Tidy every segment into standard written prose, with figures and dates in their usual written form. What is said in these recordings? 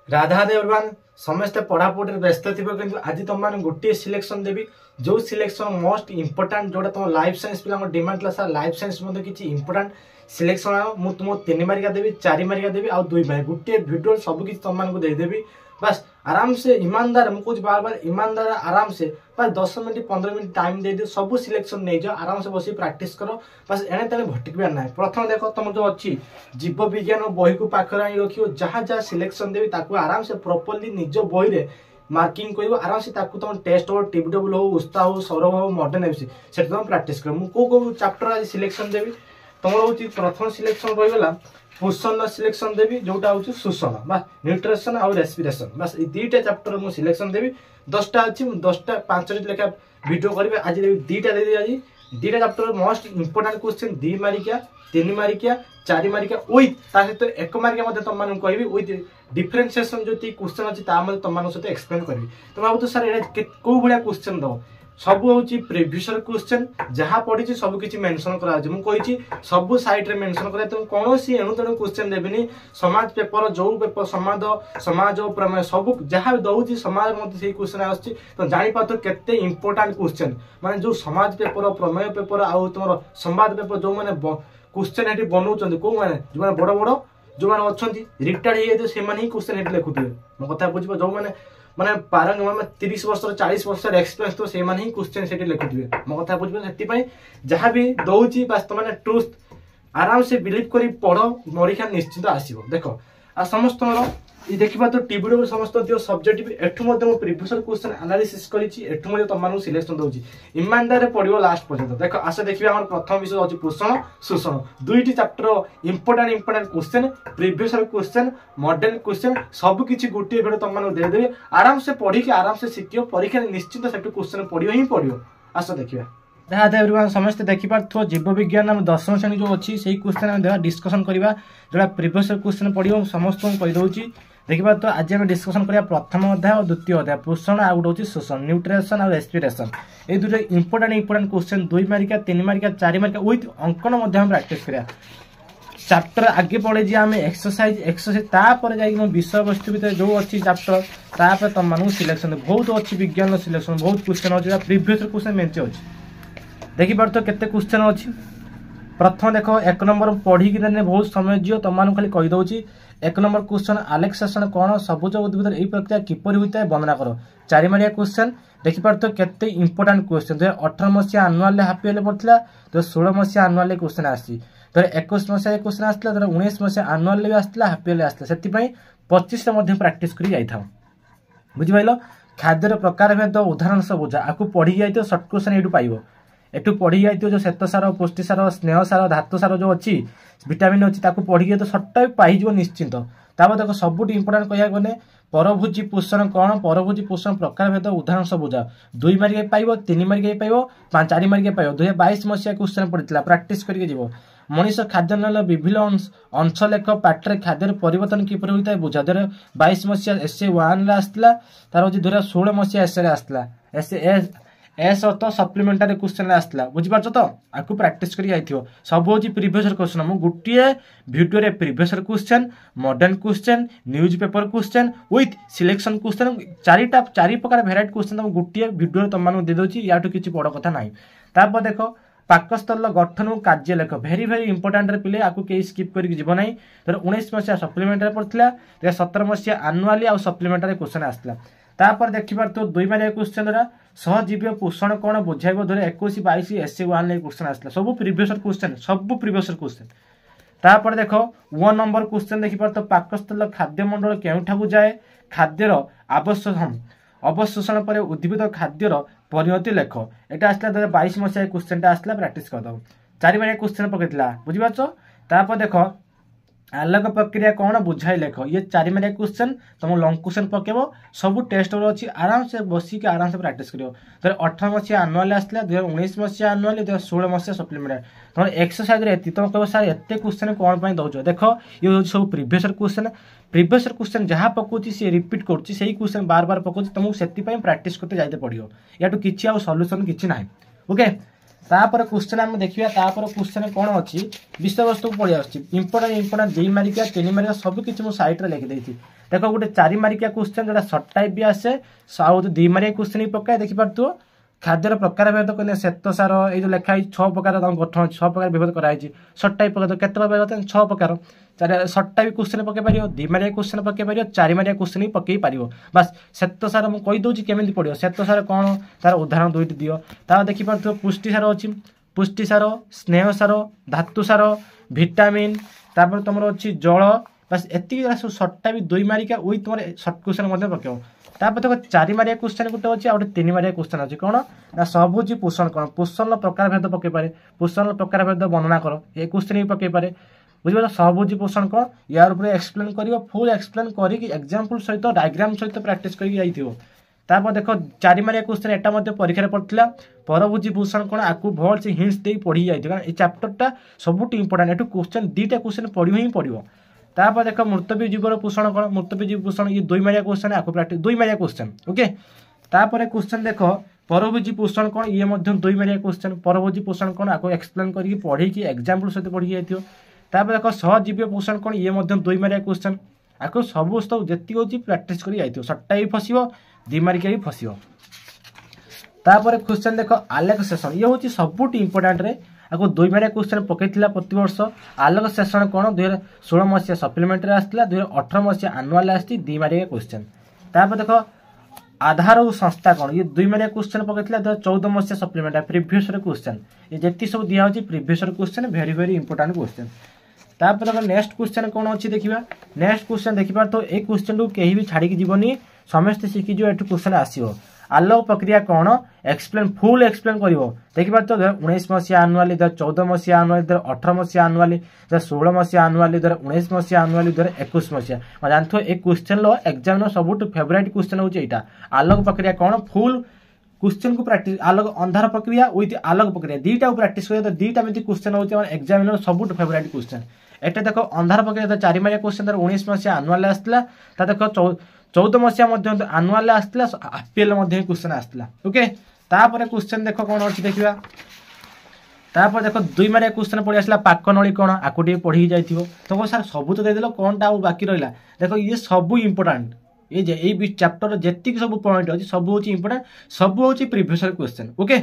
राधा देवरमान समस्ते पढ़ापढ़ी व्यस्त थी कि आज तुम मैंने गोटे सिलेक्शन देवी जो सिलेक्शन मोस्ट इंपोर्टाट जोटा तुम लाइफ साइंस पिला डिमांड सर लाइफ साइंस किसी इंपोर्टाट सिलेक्शन आनो तुमको 3 मार्किया देवी 4 मार्किया देवी आ 2 मार्क गोटे वीडियो सब किसी तुम मानक देदेवी बस आराम से ईमानदार मुझे बार बार ईमानदार आराम से बस 10 मिनट 15 मिनट टाइम दे दियो सब सिलेक्शन नहीं जाओ आराम से बस प्रैक्टिस करो बस एने तेने भटकबार ना। प्रथम देख तुम जो अच्छी जीव विज्ञान बही को पाखर आई रखियो जहाँ जहाँ सिलेक्शन देवी ताकू आराम से प्रॉपर्ली निज बही रे मार्किंग कर आराम से तुम टेस्ट हो टीबीडब्ल्यू हो उस्ता हो सौरभ हो मॉडर्न एफसी से तुम प्रैक्टिस कर कौ चैप्टर आज सिलेक्शन देवी तुम हूँ प्रथम सिलेक्शन रहीगला पोषण सिलेक्शन देवी जोटा हूँ शोषण बस न्यूट्रिशन आउ रेस्पिरेशन बस ये 2टा चैप्टर मुझे सिलेक्शन देवी 10टा अच्छी 10टा 5टी लेखा वीडियो करेंगे आज देवी 2टा देवी आज 2टा चैप्टर मोस्ट इंपोर्टाट क्वेश्चन 2 मार्किया 3 मार्किया 4 मार्किया विथ सहित 1 मार्किया तुम मानक कहि विथ डिफरेन्सिएशन जो क्वेश्चन अच्छी तुम सहित एक्सप्लेन करी तुम भाव सर कौ भाया क्वेश्चन दो सब हूँ प्रिवियस क्वेश्चन जहाँ पढ़ी सब किसी मेंशन करी सब साइट रे मेंशन कर कौन एणु तेणु क्वेश्चन देविनी समाज पेपर जो पेपर समाज प्रमेय सब जहाँ दौर समाज मध्य से क्वेश्चन आस तो जापार केते इंपोर्टाट क्वेश्चन माने जो समाज पेपर प्रमेय पेपर आउ तुम संवाद पेपर जो मैंने क्वेश्चन ये बनाऊँ कौ मैंने जो मैंने बड़ बड़ जो मैंने अच्छा रिटायर्ड से क्वेश्चन ये लिखुए मो कथा बुझ जो मैंने माने पारंग माने 30 वर्ष 40 वर्ष एक्सपीरियंस तो से माने ही क्वेश्चन सेठी लिखुथिबे मो कथा बुझबे सेठी पई जहां भी दउची बस त माने ट्रुथ आराम से बिलीव करी पढ़ो परीक्षा निश्चित आसीबो देखो आ समस्त ये देखिबा तो टीबीडब्ल्यू समस्त दियो सब्जेक्ट भी एठु मध्ये मो प्रीवियस क्वेश्चन एनालिसिस करिछि एठु मध्ये तम मानु सिलेक्शन दउची ईमानदार रे पढिबो लास्ट पर्यंत देखो आशा देखिबा हमर प्रथम विषय अछि पोषण शोषण 2टी chapter important question previous question model question सब किछि गोटे वीडियो तम मानु दे देबे आराम से पढी के आराम से सिखियो परीक्षा निश्चित सेटु क्वेश्चन पढियो ही पढियो आशा देखिबा जहाँ एवरीवन समस्त देखिपार जीव विज्ञान आम 10वीं श्रेणी जो अच्छी से क्वेश्चन देखा डिस्कसन करवा जोड़ा प्रीवियस क्वेश्चन पढ़ो समस्त कहीदे देखिए तो आज आम डिस्कसन करा प्रथम अध्याय और द्वितीय अध्याय पोषण आउ गोटे शोषण न्यूट्रिशन और रेस्पिरेशन ये 2टा इंपोर्टाट क्वेश्चन 2 मार्किया 3 मार्किया 4 मार्किया विथ अंकन प्रैक्टिस करा चैप्टर आगे पढ़े जी आम एक्सरसाइज तापर जा विषय वस्तु भर जो अच्छी चैप्टर तापर तुम मानू सिलेक्शन बहुत अच्छी विज्ञान सिलेक्शन बहुत क्वेश्चन अच्छे प्रीवियस क्वेश्चन मेंचे अच्छी देखिपार तो केते क्वेश्चन अच्छी प्रथम देख 1 नंबर पढ़ी बहुत समय जीव तुम मानू खाली कहीदे 1 नंबर क्वेश्चन आलेक्सेशन कौन सबुज उद्भिद यही प्रक्रिया किपर होता है वर्णना कर 4 मार्किया क्वेश्चन देखिपार तो केते इंपोर्टाट क्वेश्चन 2018 मसीहा आनुआल हाफी इयरली पड़ता 2016 मसीहा आनुआल क्वेश्चन आसी 2021 मसीहा क्वेश्चन आसला 2019 मसीहा आनुआल भी आसला हाफी इयरली आसला से 25 प्रैक्टिस कर जाइथा बुझिपाइल खाद्यर प्रकार भेद उदाहरण सब बुझा आपको पढ़ी जाइए सर्ट क्वेश्चन ये पाइब एटू पढ़ी जाइए जो श्वेत सार पुष्टि सार स्नेह सार धातु सार जो अच्छी विटामिन अच्छी पढ़ी तो सर्टा पाइज निश्चिंत तापर देखो सबुठ इंपोर्टाट कह गले परभोजी पोषण कौन परभोजी पोषण प्रकार भेद उदाहरण सब बुझा 2 मार्किया पाइब 3 मार्किया पाइब 4 मार्किया पाइब 2022 मसीहा क्वेश्चन पड़ता प्रैक्टिस करके जीव मनीष खाद्य नाल विभिन्न अंश लेख पाठर खाद्य परिवर्तन किपर होता है बुझा 2022 मसीहा एसए 1 आसला तार 2016 मसीहा एसए आसला एस अर्थ सप्लीमेंटारी क्वेश्चन आसला बुझीपार तो आपको प्रैक्टिस कर सब हूँ प्रीवियस क्वेश्चन मुझे गोटे video previous question modern question news paper question with selection question 4 प्रकार भेराइटी क्वेश्चन तुम गोटे वीडियो तुम दे दूसरी या किसी बड़ कथा ना तापर देख पाकस्थल गठन और कार्य लेख भेरी भेरी इंपोर्टाट पिले आपको कहीं स्किप करके जीव ना 19 मसीहा सप्लीमेंटारी पड़ता 2017 मसीहा आनुआली आउ सप्लीमेंटारी क्वेश्चन आसला तापर देखिपार तो 2 मार्किया क्वेश्चन सहजीवी पोषण कौन बुझाइब 2021 22 एसए 1 क्वेश्चन आसला सब प्रीवियस क्वेश्चन तापर देख 1 नंबर क्वेश्चन देखिपार तो पाकस्थल खाद्य मंडल केउठाकू जाए खाद्यर अवशोषण पर उद्भिद खाद्यर परिणति लेख एटा आसला 2022 मसीहा क्वेश्चन आसला प्रैक्टिस कर 4 मार्किया क्वेश्चन पकड़ा बुझीपार तापर देख आलोक प्रक्रिया कौन बुझाई लेख ये 4 मार्किया क्वेश्चन तुम लंग क्वेश्चन पकेब सब टेस्ट अच्छी आराम से बसिक आराम से प्रैक्टिस कर 2018 मसीहा आनुआल आसला 2019 मसीहा आनुआल 2016 मसीहा सप्लीमेंटारी तुम एक्सरसाइज तुम कह सर एत क्वेश्चन कौन दौच देख ये सब प्रीवियस क्वेश्चन जहाँ पकाउची सी रिपीट करुच्ची से क्वेश्चन बार बार पकाउची तुमको से प्रैक्टिस करते जाते पड़ो या किसी आउ सल्यूशन किसी ना ओके तापर क्वेश्चन आम देखिए तापर क्वेश्चन कौन अच्छी विषय वस्तु पढ़ी आसुच्छी इंपोर्टाट 2 मार्किया 3 मार्किया सब किसी मुझे साइट रे लिखिदी देख गोटे 4 मार्किया क्वेश्चन जोटा सर्ट टाइप भी आसे आउ 2 मार्किया क्वेश्चन भी पकाए देखि पारतु खाद्यर प्रकार भेद कहते श्वेत सार ये जो लिखाई 6 प्रकार गठन 6 प्रकार विभेद कराई सर्ट टाइप पकाए केत प्रकार 6 प्रकार सर्ट टाइप क्वेश्चन पकई पार 2 मार्किया क्वेश्चन पकई पार 4 मार्किया क्वेश्चन भी पकई पार बस श्वेत सार मुझे कहीदे केमी पड़ो श्वेत सार कौन तार उदाहरण 2टी दियो ता देखि पारतु पुष्टि सार अच्छी पुष्टि सार स्नेह सार धातु सार विटामिन तापर तुम अच्छी जल बस एति सब सर्टा भी 2 मार्किया वही तुम सर्ट क्वेश्चन पकेब तापर देखो 4 मार्किया क्वेश्चन गोटे अच्छे आउ 3 मार्किया क्वेश्चन अच्छे कौन ना सबुज पोषण कौन पोषण प्रकार भेद पकई पारे पोषण प्रकार भेद वर्णना कर ये क्वेश्चन भी पकई पारे बुझे सबुज पोषण कौन यार ऊपर एक्सप्लेन कर फुल एक्सप्लेन करके एग्जांपल सहित डायग्राम सहित प्रैक्टिस करके तापर देखो 4 मार्किया क्वेश्चन एटा मध्य परीक्षा पड़ता परभुजी भूषण कौन आपको भल से हिंट्स दे पढ़ी जाए कारण ये चैप्टरटा सबुठ इंपोर्टाट एटू क्वेश्चन 2टा क्वेश्चन पढ़ ही पड़ो तापर देख मृतबी जीवर पोषण कौन मृतबी जीव पोषण ये 2 मार्किया क्वेश्चन आपको प्रैक्टिस 2 मार्किया क्वेश्चन ओके तापर क्वेश्चन देख परभुजी पोषण कौन ये 2 मार्किया क्वेश्चन परभुजी पोषण कौन आपको एक्सप्लेन करके पढ़ी एग्जांपल सहित पढ़ी जाइए तापर देख सहजीवी पोषण कौन ये 2 मार्किया क्वेश्चन आपको सब जी होती प्रैक्टिस कर जाइए सर्टा भी फसब 2 मार्किया भी फसब तापर क्वेश्चन देख आलोक सेशन ये हूँ सबुठ इंपोर्टाट रे आपको 2 मार्किया क्वेश्चन पकई प्रति वर्ष आलोक सेशन कौन 2016 मसीहा सप्लीमेंट्री आसला 2018 मसीहा आनुआल आसी 2 मार्किया क्वेश्चन तापर देख आधार और संस्था कौन ये 2 मार्किया क्वेश्चन पकई 2014 मसीहा सप्लीमेंट्री प्रीवियस क्वेश्चन ये जी सब दिया previous question very very important question तापर देखो नेक्स्ट क्वेश्चन कौन अच्छी देखा नेक्स्ट क्वेश्चन देखिपार तो ये क्वेश्चन को कहीं भी छाड़ी जीवनी समस्ते शिखिज एठू क्वेश्चन आसो आलोक प्रक्रिया कौन एक्सप्लेन फुल एक्सप्लेन कर देखिपार तो 2019 मसीहा आनुआली 2014 मसीहा आनुआली 2018 मसीहा आनुआली 2016 मसीहा आनुआली 2019 मसीहा आनुआली 2021 मसीहा जानते एक क्वेश्चन एग्जाम सबुठ फेवरेट क्वेश्चन हूँ यहाँ आलोक प्रक्रिया कौन फुल क्वेश्चन को प्रैक्टिस आलोक अंधार प्रक्रिया विथ आलोक प्रक्रिया 2टा प्रैक्टिस कर 2टा में क्वेश्चन होता है एग्जाम सबुठ फेवरेट क्वेश्चन एटा देखो अंधार प्रक्रिया 4 मार्किया क्वेश्चन 19 मसीहा आनुआल आसला देखो 14 मसीहा आनुआल आसला आईपीएल क्वेश्चन आसला ओके तापर क्वेश्चन देखो कौन अच्छी देखा तापर देखो 2 मार्किया क्वेश्चन पढ़ी आसला पाकनली कौन आपको पढ़ी जाइए तो सर सब तो देदेल कौन टा बाकी रहा देखो ये सब इंपोर्टाट ये चैप्टर जी सब पॉइंट अच्छी सब हूँ इंपोर्टाट सब हूँ प्रीवियस क्वेश्चन ओके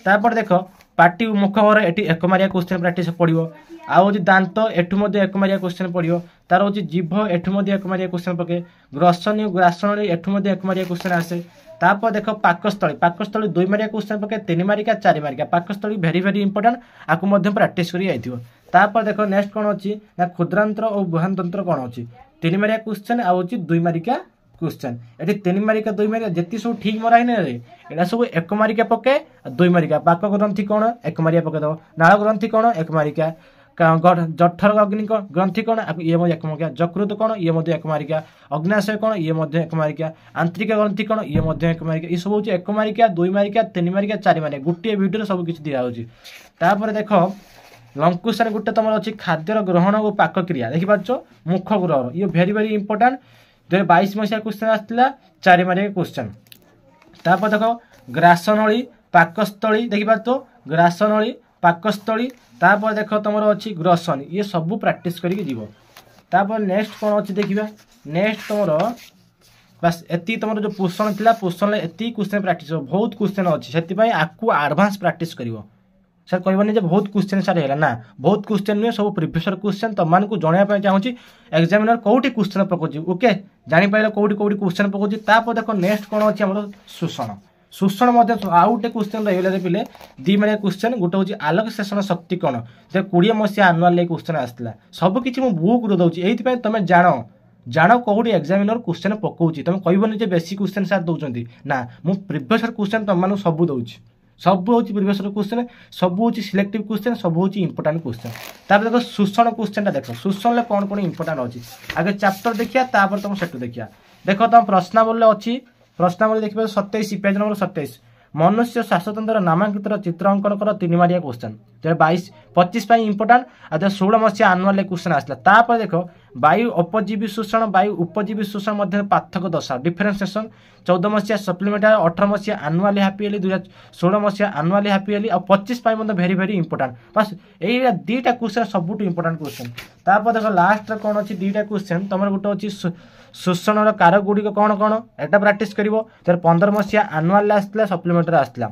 तापर देख पार्टी मुखर एटी 1 मार्किया क्वेश्चन प्रैक्टिस पड़ो आउ दांत एठू 1 मार्किया क्वेश्चन पड़ो तार हूँ जीभ एठू 1 मार्किया क्वेश्चन पके ग्रसनी ग्रासनी एठू 1 मार्किया क्वेश्चन आसे तापर देख पाकस्थली 2 मार्किया क्वेश्चन पके 3 मार्किया 4 मार्किया पाकस्थली वेरी वेरी इंपोर्टाट आपको प्रैक्टिस कर तापर देख नेक्स्ट कौन अच्छी ना क्षुद्रांतर और बृहतंत्र कौन अच्छी 3 मार्किया क्वेश्चन आउ 2 मार्किया क्वेश्चन ये 3 मार्किया 2 मार्किया जी सब ठीक मरा यहाँ सब 1 मार्किया पके 2 मार्किया पाक ग्रंथि कौन 1 मार्किया पकेद नाड़ ग्रंथि कौन 1 मार्किया जठर अग्नि ग्रंथि कौन ये 1 मार्किया जकृत कौन ये 1 मार्किया अग्नाशय कौन ये 1 मार्किया आंतरिक ग्रंथि कौन ये 1 मार्किया ये सब हूँ 1 मार्किया 2 मार्किया 3 मार्किया 4 मार्किया गोटे वीडियो सब किसी दिखाई देख लंकुशन गोटे तुम अच्छी खाद्यर ग्रहण और पाक क्रिया देखिपार मुख ग्रहण ये वेरी वेरी इंपोर्टाट 2022 मसीहा क्वेश्चन आसला 4 मार्किया क्वेश्चन तापर देख ग्रासनली पाकस्थली देखिपार तो ग्रासनली पाकस्थली तापर देख तुम अच्छी ग्रसन ये सब प्रैक्टिस करके जीव तापर नेक्स्ट कौन अच्छी देखा नेक्स्ट तुम बस एति तुम जो पोषण थी पोषण एति क्वेश्चन प्रैक्टिस बहुत क्वेश्चन अच्छी से आपको एडवांस प्रैक्टिस कर सर कहबनी बहुत क्वेश्चन सार है ना बहुत क्वेश्चन नुहे सब प्रीवियस क्वेश्चन तुमको जनवाई चाहूँगी एग्जामिनर कौटी क्वेश्चन पकाउची ओके जापारे कौटी कौटी क्वेश्चन पकाउची तापर देख नेक्स्ट कौन अच्छी आम शोषण शोषण आउ गोटे क्वेश्चन रही पिले 2 मार्किया क्वेश्चन गोटे हूँ आलोक सेशन शक्ति कौन जब 20 मसीहा आनुआल क्वेश्चन आसला सबकि बुक रू दूसरी ये तुम जान कौटी एग्जामिनर क्वेश्चन पकाउची तुम कहबनी बेसी क्वेश्चन सार दौरान ना मु प्रीवियस क्वेश्चन तुम सब दूसरी सब हूँ प्रीवियस क्वेश्चन सब हूँ सिलेक्टिव क्वेश्चन सब हूँ इंपोर्टाट क्वेश्चन तापर देखो शोषण क्वेश्चन देख शोषण कौन कौन इंपोर्टाट अच्छी आगे चैप्टर देखिया तापर तुम सेटू देखिया देख तुम प्रश्नावली अच्छी प्रश्नावली देखिए 27 पेज नंबर 27 मनुष्य श्वासतंत्र नामांकित चित्र अंकन कर 3 मार्किया क्वेश्चन 25 इंपोर्टाट आज 16 मसीहा आनुआल क्वेश्चन आसला तापर देख वायु अपजीवी शोषण वायु उपजीवी शोषण मध्य पार्थक्य दशा डिफरेन्सिएसन 14 मसीहा सप्लीमेंटारी 18 मसीहा आनुआल हापीएली 2016 मसीहा आनुआल हापीएली और 25 वेरी वेरी इंपोर्टाट बस ये 2टा क्वेश्चन सबुठ इंपोर्टाट क्वेश्चन तापर देख लास्ट कौन अच्छी 2टा क्वेश्चन तुम गोटे अच्छी शोषण कारक गुड़िक कौन कौन एटा प्रैक्टिस कर 15 मसीहा आनुआल आसला सप्लीमेंट आसला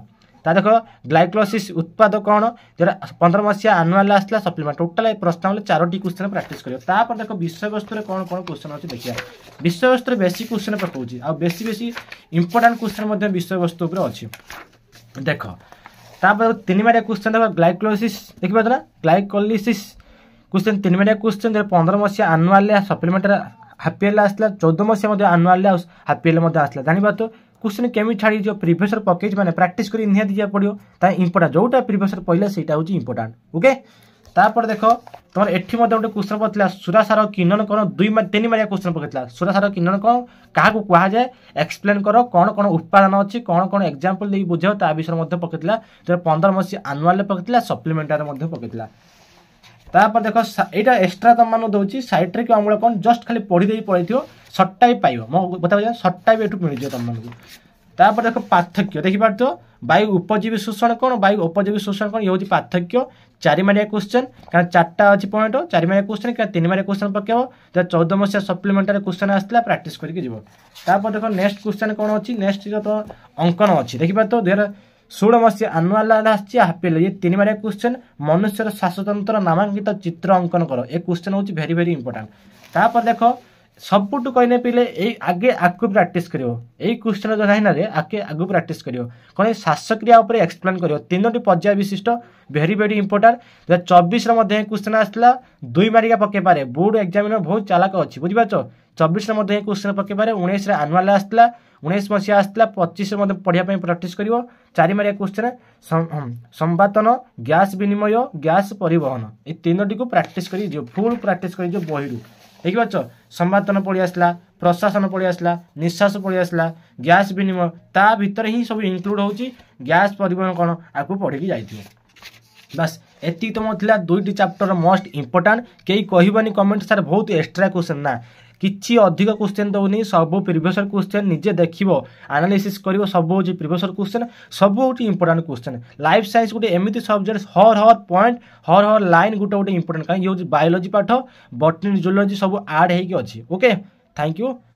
ता देख ग्लाइकोलाइसिस उत्पाद कौन जो 15 मसीहा आनुआल आसला सप्लीमेंट टोटाल प्रश्न 4टी क्वेश्चन प्रैक्टिस कर देख विषय वस्तु कौन कौन क्वेश्चन अच्छे देखिए विषय वस्तु बेसी क्वेश्चन पकाऊँ आ बेसी बेसी इंपोर्टाट क्वेश्चन विषय वस्तु अच्छी देख तापर 3 मारिया क्वेश्चन देख ग्लाइकोलाइसिस देखिए ना ग्लाइकोलाइसिस क्वेश्चन 3 मारिया क्वेश्चन 15 मसीहा आनुआल सप्लीमेंट हापीएल आसला 14 मसीहा आनुआल हापीएल आसला जाना तो क्वेश्चन केमी छाड़ी जो प्रिवियसर पकेज मैंने प्रैक्टिस कर निहाती दिया पड़ो इंपोर्टाट जोटा प्रिवियसर पहला सेटा हूँ इंपोर्टाट ओके तापर देख तुम एठी गोटे क्वेश्चन पड़ता सुरासार किन्नन कौन 3 मारिया क्वेश्चन पकड़ा सुरासार किन्नन कौन क्या कहुए एक्सप्लेन कर कौन कौन उत्पादन अच्छी कौन कौन एग्जांपल दे बुझाओ ता विषय पकड़ा जो 15 मसीहा आनुआल पकड़ा सप्लीमेंटार पकड़ा तापर देख यहाँ एक्सट्रा तुम मान दूसरी साइट्रिक अम्ल कौन जस्ट खाली पढ़ी पड़े सर्ट टाइप पाइब मो बता सर्ट टाइप एठू मिल जाए तुमको तापर देख पार्थक्य देखिपार तो वायु उपजीवी शोषण कौन वायु उपजीवी शोषण कौन ये हूँ पार्थक्य 4 मारिया क्वेश्चन कारण 4टा अच्छी पॉइंट 4 मारिया क्वेश्चन क्या 3 मारिया क्वेश्चन पकेब तो 14 मसीहा सप्लीमेंटारी क्वेश्चन आसला प्रैक्टिस करके जीव तापर देख नेक्स्ट क्वेश्चन कौन अच्छी नेक्स्ट तो अंकन अच्छी देखिपार तो 2016 मसीहा आनुआल हापीएल ये 3 मारिया क्वेश्चन मनुष्यर श्वासतंत्र नामांकित चित्र अंकन कर ए क्वेश्चन हूँ भेरी भेरी इंपोर्टाट तापर देख सबुठू कहने पिले आगे आगु प्रैक्टिस करियो एई क्वेश्चन जो नहीं ना रे आगे आगु प्रैक्टिस करियो कौन श्वासक्रिया उपर एक्सप्लेन करियो 3टी पर्याय विशिष्ट भेरी भेरी इंपोर्टाट 2024 क्वेश्चन आसला 2 मारिया पके पारे बोर्ड एग्जामिनर बहुत चालाक अच्छी बुझिपार 24 क्वेश्चन पके पारे 19 आनुआल आसला 19 मसीहा आसला 25 पढ़ाई प्रैक्टिस करियो 4 मारिया क्वेश्चन संवादन गैस विनिमय गैस परिवहन ये 3टी को प्रैक्टिस करियो फुल प्रैक्टिस करियो बही देखिए संवादन पढ़ी आसला प्रशासन पढ़ी आसला निश्वास पढ़ी आसला गैस विनिमय ता भीतर ही सब इनक्लूड होची गैस परिवहन कौन आपको पढ़ी जाइए बस एति तो मोला 2टी चैप्टर मोस्ट इंपोर्टाट कई कहबनी कमेंट सार बहुत एक्स्ट्रा क्वेश्चन ना किछि अधिक क्वेश्चन दौनी सब प्रिवियस क्वेश्चन निजे देखिबो एनालिसिस करिवो सब होची प्रिवियस क्वेश्चन सब होची इंपोर्टेंट क्वेश्चन लाइफ साइंस गोटे एमिति सब्जेक्ट हर पॉइंट हर लाइन गोटे गोटे इंपोर्टेंट कहीं ये बायोलॉजी पाठ बॉटनी जूलॉजी सब ऐड होगी अच्छी ओके थैंक यू।